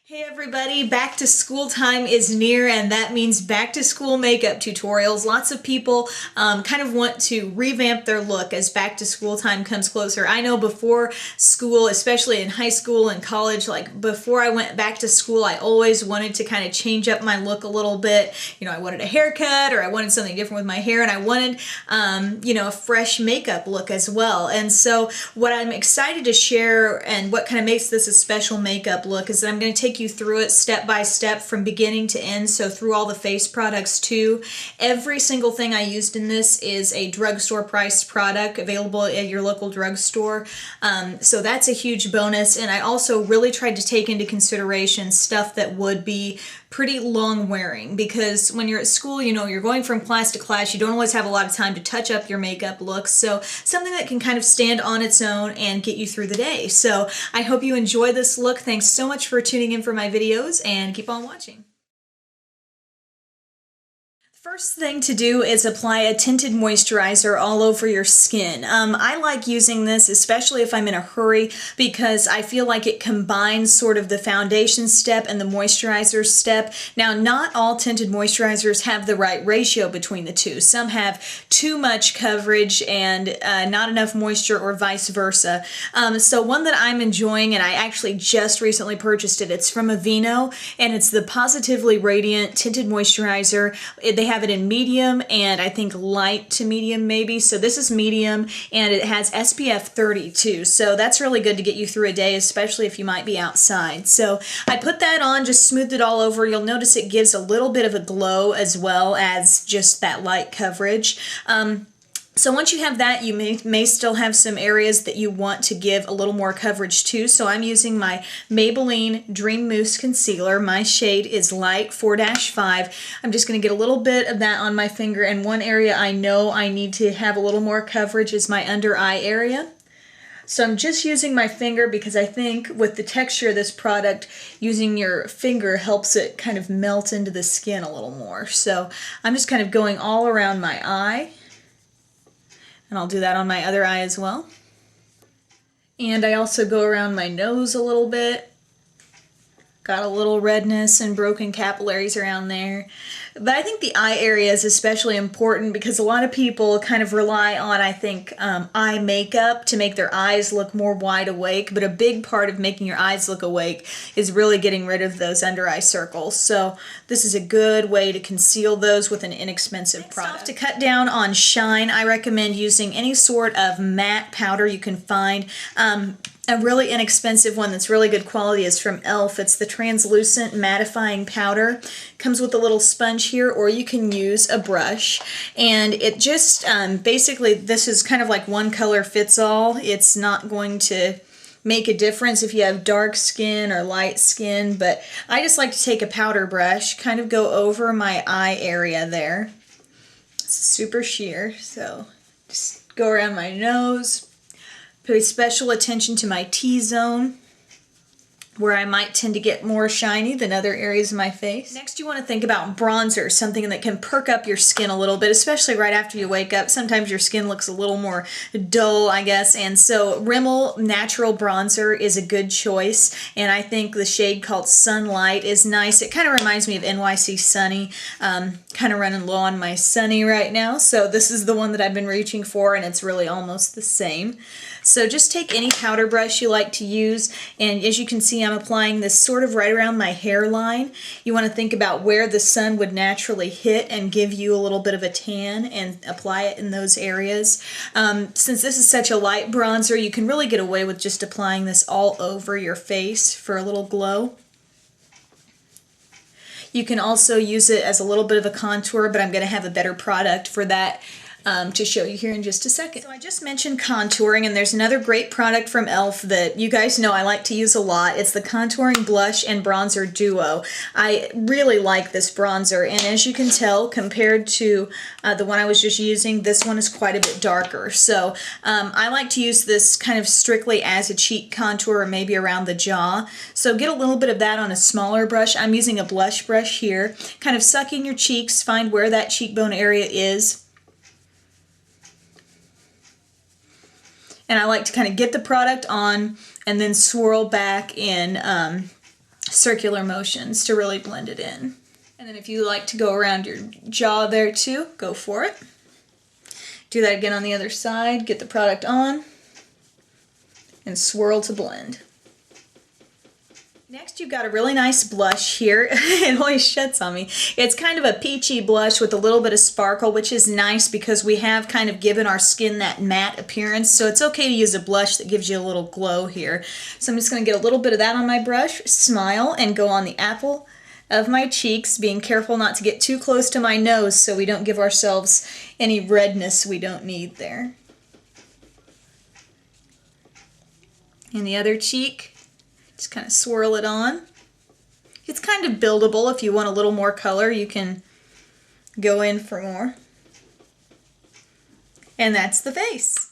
Hey everybody, back to school time is near, and that means back to school makeup tutorials. Lots of people kind of want to revamp their look as back to school time comes closer. I know before school, especially in high school and college, like before I went back to school, I always wanted to kind of change up my look a little bit. You know, I wanted a haircut or I wanted something different with my hair, and I wanted, you know, a fresh makeup look as well. And so what I'm excited to share and what kind of makes this a special makeup look is that I'm going to take you through it step by step from beginning to end, so through all the face products too. Every single thing I used in this is a drugstore priced product available at your local drugstore, so that's a huge bonus. And I also really tried to take into consideration stuff that would be pretty long wearing, because when you're at school, you know, you're going from class to class, you don't always have a lot of time to touch up your makeup looks, so something that can kind of stand on its own and get you through the day. So I hope you enjoy this look. Thanks so much for tuning in for my videos, and keep on watching. First thing to do is apply a tinted moisturizer all over your skin. I like using this, especially if I'm in a hurry, because I feel like it combines sort of the foundation step and the moisturizer step. Now, not all tinted moisturizers have the right ratio between the two. Some have too much coverage and not enough moisture, or vice versa. So one that I'm enjoying, and I actually just recently purchased it, it's from Aveeno, and it's the Positively Radiant Tinted Moisturizer. They have it in medium and I think light to medium maybe. So this is medium, and it has SPF 30 too. So that's really good to get you through a day, especially if you might be outside. So I put that on, just smoothed it all over. You'll notice it gives a little bit of a glow as well as just that light coverage. So once you have that, you may still have some areas that you want to give a little more coverage to. So I'm using my Maybelline Dream Mousse Concealer. My shade is Light 4-5. I'm just going to get a little bit of that on my finger, and one area I know I need to have a little more coverage is my under eye area. So I'm just using my finger because I think with the texture of this product, using your finger helps it kind of melt into the skin a little more. So I'm just kind of going all around my eye. And I'll do that on my other eye as well. And I also go around my nose a little bit. Got a little redness and broken capillaries around there. But I think the eye area is especially important because a lot of people kind of rely on, I think, eye makeup to make their eyes look more wide awake. But a big part of making your eyes look awake is really getting rid of those under eye circles. So this is a good way to conceal those with an inexpensive product. To cut down on shine, I recommend using any sort of matte powder you can find. A really inexpensive one that's really good quality is from e.l.f. It's the translucent mattifying powder. Comes with a little sponge here, or you can use a brush. And it just, basically, this is kind of like one color fits all. It's not going to make a difference if you have dark skin or light skin, but I just like to take a powder brush, kind of go over my eye area there. It's super sheer, so just go around my nose. Pay special attention to my T-zone, where I might tend to get more shiny than other areas of my face. Next, you want to think about bronzer, something that can perk up your skin a little bit, especially right after you wake up. Sometimes your skin looks a little more dull, I guess, and so Rimmel Natural Bronzer is a good choice, and I think the shade called Sunlight is nice. It kind of reminds me of NYC Sunny. Kind of running low on my Sunny right now, so this is the one that I've been reaching for, and it's really almost the same. So just take any powder brush you like to use, and as you can see, I'm applying this sort of right around my hairline. You want to think about where the sun would naturally hit and give you a little bit of a tan, and apply it in those areas. Since this is such a light bronzer, you can really get away with just applying this all over your face for a little glow. You can also use it as a little bit of a contour, but I'm going to have a better product for that to show you here in just a second. So I just mentioned contouring, and there's another great product from e.l.f. that you guys know I like to use a lot. It's the Contouring Blush and Bronzer Duo. I really like this bronzer, and as you can tell, compared to the one I was just using, this one is quite a bit darker. So I like to use this kind of strictly as a cheek contour, or maybe around the jaw. So get a little bit of that on a smaller brush. I'm using a blush brush here. Kind of suck in your cheeks, find where that cheekbone area is. And I like to kind of get the product on and then swirl back in circular motions to really blend it in. And then if you like to go around your jaw there too, go for it. Do that again on the other side, get the product on, and swirl to blend. Next, you've got a really nice blush here. It always shuts on me. It's kind of a peachy blush with a little bit of sparkle, which is nice because we have kind of given our skin that matte appearance. So it's okay to use a blush that gives you a little glow here. So I'm just going to get a little bit of that on my brush, smile, and go on the apple of my cheeks, being careful not to get too close to my nose so we don't give ourselves any redness we don't need there. And the other cheek. Just kind of swirl it on. It's kind of buildable. If you want a little more color, you can go in for more. And that's the face.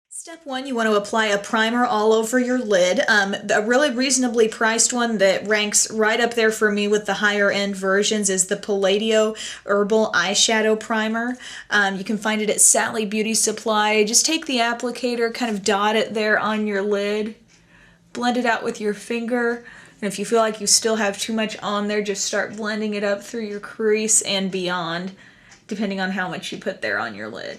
Step one, you want to apply a primer all over your lid. A really reasonably priced one that ranks right up there for me with the higher end versions is the Palladio Herbal Eyeshadow Primer. You can find it at Sally Beauty Supply. Just take the applicator, kind of dot it there on your lid, blend it out with your finger, and if you feel like you still have too much on there, just start blending it up through your crease and beyond, depending on how much you put there on your lid.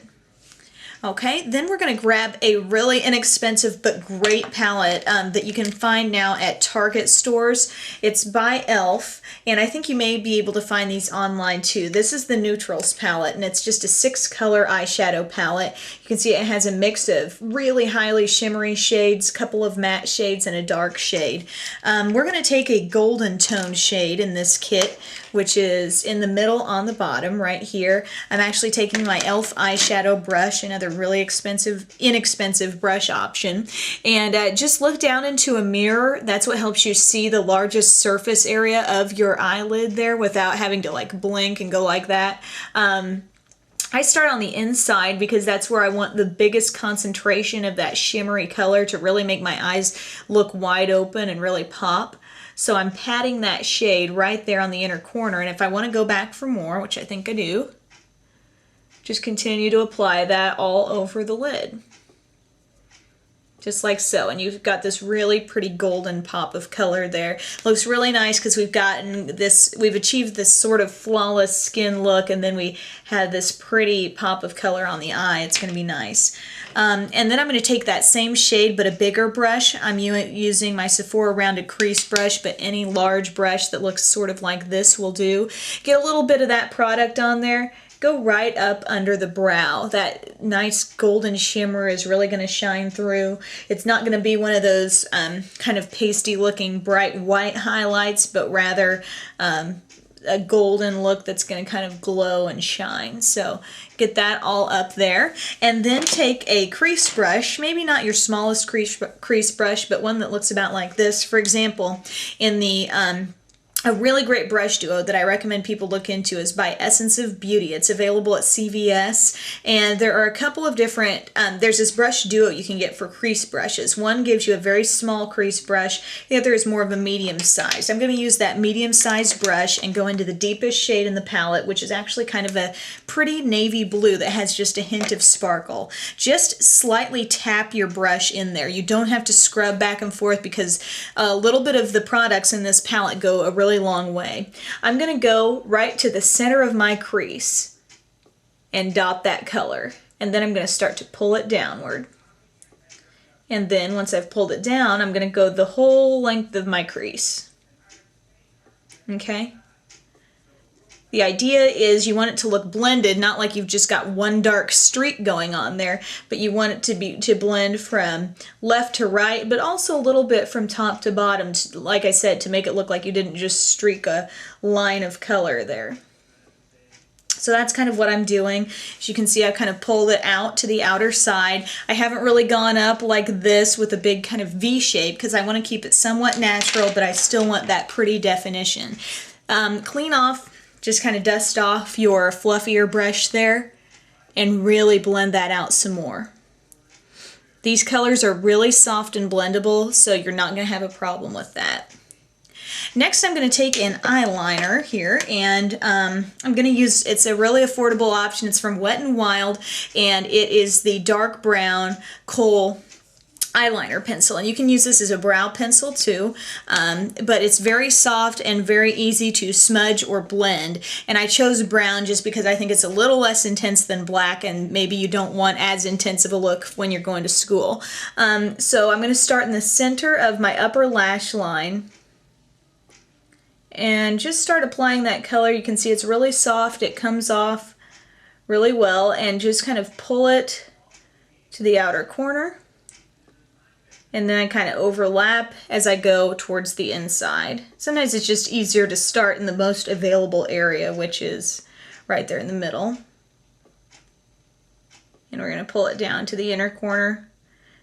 Okay, then we're going to grab a really inexpensive but great palette that you can find now at Target stores. It's by e.l.f. and I think you may be able to find these online too. This is the Neutrals palette, and it's just a 6-color eyeshadow palette. You can see it has a mix of really highly shimmery shades, a couple of matte shades, and a dark shade. We're going to take a golden tone shade in this kit, which is in the middle on the bottom right here. I'm actually taking my e.l.f. eyeshadow brush, another really inexpensive brush option, and just look down into a mirror. That's what helps you see the largest surface area of your eyelid there without having to like blink and go like that. I start on the inside because that's where I want the biggest concentration of that shimmery color to really make my eyes look wide open and really pop. So I'm patting that shade right there on the inner corner, and if I want to go back for more, which I think I do, just continue to apply that all over the lid. Just like so, and you've got this really pretty golden pop of color there. Looks really nice because we've achieved this sort of flawless skin look, and then we have this pretty pop of color on the eye. It's going to be nice. And then I'm going to take that same shade but a bigger brush. I'm using my Sephora rounded crease brush, but any large brush that looks sort of like this will do. Get a little bit of that product on there. Go right up under the brow. That nice golden shimmer is really going to shine through. It's not going to be one of those kind of pasty looking bright white highlights, but rather a golden look that's going to kind of glow and shine. So get that all up there, and then take a crease brush, maybe not your smallest crease brush, but one that looks about like this. For example, in the a really great brush duo that I recommend people look into is by Essence of Beauty. It's available at CVS, and there are a couple of different, there's this brush duo you can get for crease brushes. One gives you a very small crease brush, the other is more of a medium size. I'm going to use that medium sized brush and go into the deepest shade in the palette, which is actually kind of a pretty navy blue that has just a hint of sparkle. Just slightly tap your brush in there. You don't have to scrub back and forth because a little bit of the products in this palette go a really long way. I'm going to go right to the center of my crease and dot that color, and then I'm going to start to pull it downward, and then once I've pulled it down, I'm going to go the whole length of my crease. Okay? The idea is you want it to look blended, not like you've just got one dark streak going on there, but you want it to blend from left to right, but also a little bit from top to bottom, like I said, to make it look like you didn't just streak a line of color there. So that's kind of what I'm doing. As you can see, I kind of pulled it out to the outer side. I haven't really gone up like this with a big kind of V shape because I want to keep it somewhat natural, but I still want that pretty definition. Clean off. Just kind of dust off your fluffier brush there and really blend that out some more. These colors are really soft and blendable, so you're not going to have a problem with that. Next, I'm going to take an eyeliner here, and I'm going to use, it's a really affordable option. It's from Wet n Wild, and it is the dark brown Kohl eyeliner pencil, and you can use this as a brow pencil too, but it's very soft and very easy to smudge or blend, and I chose brown just because I think it's a little less intense than black, and maybe you don't want as intense of a look when you're going to school. So I'm going to start in the center of my upper lash line and just start applying that color. You can see it's really soft, it comes off really well, and just kind of pull it to the outer corner. And then I kind of overlap as I go towards the inside. Sometimes it's just easier to start in the most available area, which is right there in the middle. And we're going to pull it down to the inner corner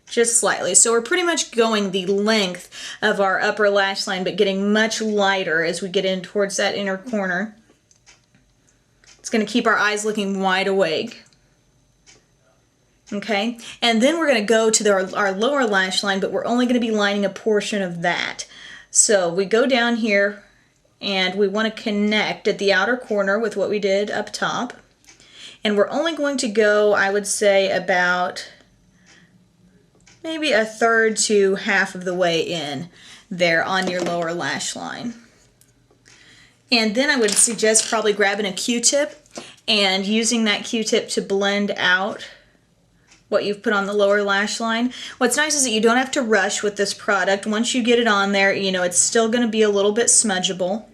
just slightly. So we're pretty much going the length of our upper lash line, but getting much lighter as we get in towards that inner corner. It's going to keep our eyes looking wide awake. Okay, and then we're going to go to our lower lash line, but we're only going to be lining a portion of that. So we go down here and we want to connect at the outer corner with what we did up top. And we're only going to go, I would say, about maybe a third to half of the way in there on your lower lash line. And then I would suggest probably grabbing a Q-tip and using that Q-tip to blend out what you've put on the lower lash line. What's nice is that you don't have to rush with this product. Once you get it on there, you know, it's still going to be a little bit smudgeable.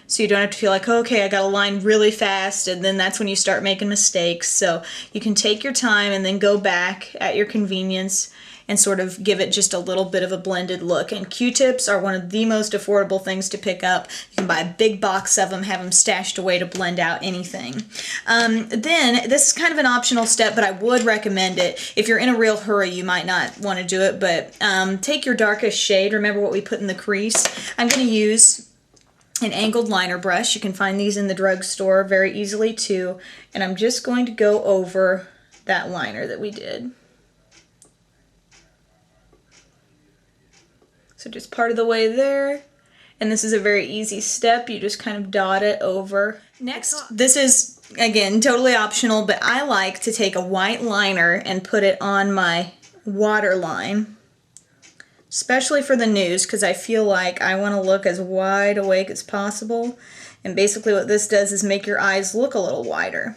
So you don't have to feel like, okay, I got to line really fast, and then that's when you start making mistakes. So you can take your time and then go back at your convenience and sort of give it just a little bit of a blended look. And Q-tips are one of the most affordable things to pick up. You can buy a big box of them, have them stashed away to blend out anything. Then, this is kind of an optional step, but I would recommend it. If you're in a real hurry, you might not want to do it, but take your darkest shade. Remember what we put in the crease? I'm going to use an angled liner brush. You can find these in the drugstore very easily too. And I'm just going to go over that liner that we did. So just part of the way there, and this is a very easy step. You just kind of dot it over. Next, this is, again, totally optional, but I like to take a white liner and put it on my waterline, especially for the news, because I feel like I want to look as wide awake as possible. And basically what this does is make your eyes look a little wider.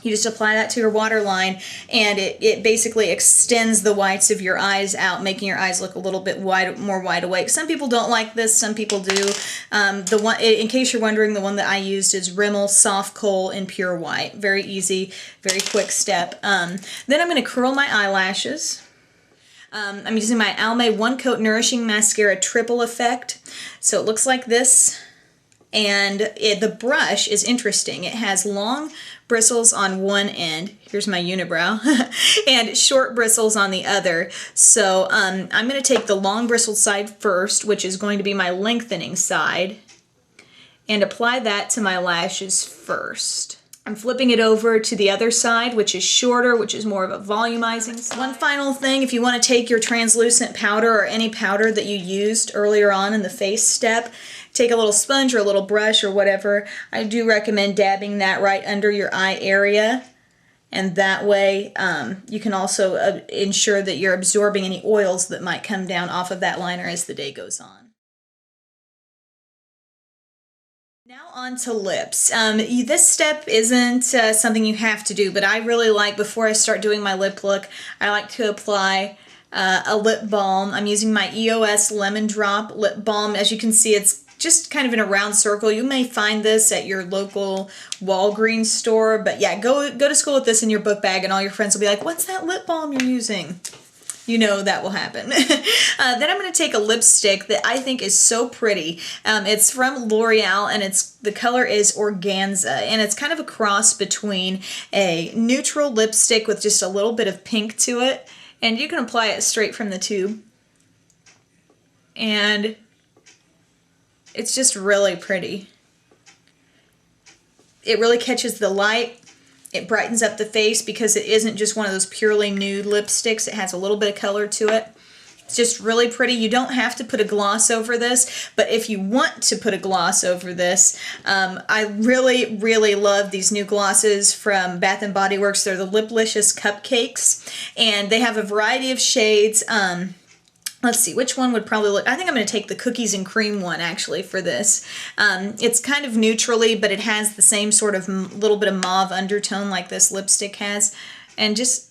You just apply that to your waterline, and it basically extends the whites of your eyes out, making your eyes look a little bit more wide awake. Some people don't like this, some people do. The one, in case you're wondering, the one that I used is Rimmel Soft Kohl in Pure White. Very easy, very quick step. Then I'm going to curl my eyelashes. I'm using my Almay One Coat Nourishing Mascara Triple Effect. So it looks like this. And the brush is interesting. It has long bristles on one end. Here's my unibrow. And short bristles on the other. So I'm going to take the long bristled side first, which is going to be my lengthening side, and apply that to my lashes first. I'm flipping it over to the other side, which is shorter, which is more of a volumizing side. One final thing, if you want to take your translucent powder or any powder that you used earlier on in the face step, take a little sponge or a little brush or whatever. I do recommend dabbing that right under your eye area, and that way you can also ensure that you're absorbing any oils that might come down off of that liner as the day goes on. Now on to lips. This step isn't something you have to do, but I really like, before I start doing my lip look, I like to apply a lip balm. I'm using my EOS Lemon Drop lip balm. As you can see, it's just kind of in a round circle. You may find this at your local Walgreens store, but yeah, go to school with this in your book bag and all your friends will be like, what's that lip balm you're using? You know that will happen. Then I'm going to take a lipstick that I think is so pretty. It's from L'Oreal, and the color is Organza, and it's kind of a cross between a neutral lipstick with just a little bit of pink to it, and you can apply it straight from the tube. And it's just really pretty. It really catches the light. It brightens up the face because it isn't just one of those purely nude lipsticks. It has a little bit of color to it. It's just really pretty. You don't have to put a gloss over this, but if you want to put a gloss over this, I really, really love these new glosses from Bath & Body Works. They're the Liplicious Cupcakes, and they have a variety of shades. Let's see, which one would probably look... I think I'm going to take the cookies and cream one, actually, for this. It's kind of neutrally, but it has the same sort of little bit of mauve undertone like this lipstick has. And just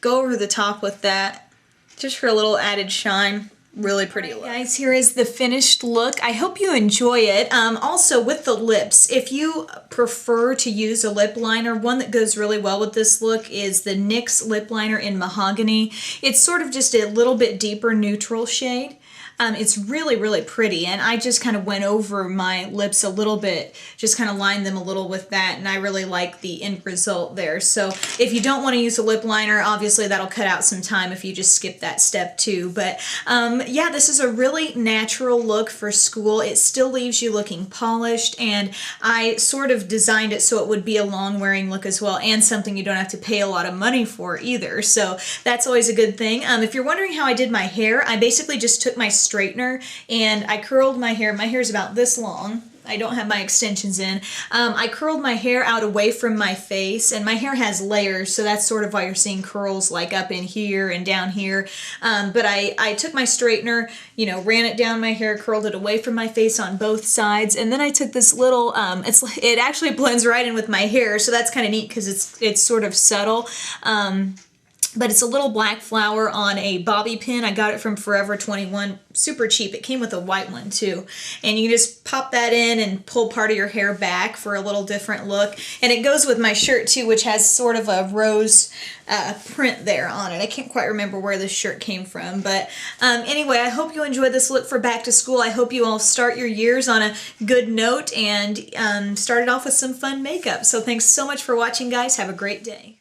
go over the top with that, just for a little added shine. Really pretty look. Guys, here is the finished look. I hope you enjoy it. Also, with the lips, if you prefer to use a lip liner, one that goes really well with this look is the NYX Lipliner in Mahogany. It's sort of just a little bit deeper neutral shade. It's really, really pretty, and I just kind of went over my lips a little bit, just kind of lined them a little with that, and I really like the end result there. So if you don't want to use a lip liner, obviously that'll cut out some time if you just skip that step too. But yeah, this is a really natural look for school. It still leaves you looking polished, and I sort of designed it so it would be a long-wearing look as well, and something you don't have to pay a lot of money for either. So that's always a good thing. If you're wondering how I did my hair, I basically just took my straightener and I curled my hair. My hair is about this long. I don't have my extensions in. I curled my hair out away from my face, and my hair has layers, so that's sort of why you're seeing curls like up in here and down here. But I took my straightener, you know, ran it down my hair, curled it away from my face on both sides, and then I took this little, it actually blends right in with my hair, so that's kind of neat because it's sort of subtle. But it's a little black flower on a bobby pin. I got it from Forever 21, super cheap. It came with a white one too. And you can just pop that in and pull part of your hair back for a little different look. And it goes with my shirt too, which has sort of a rose print there on it. I can't quite remember where this shirt came from. But anyway, I hope you enjoyed this look for back to school. I hope you all start your years on a good note and start it off with some fun makeup. So thanks so much for watching, guys. Have a great day.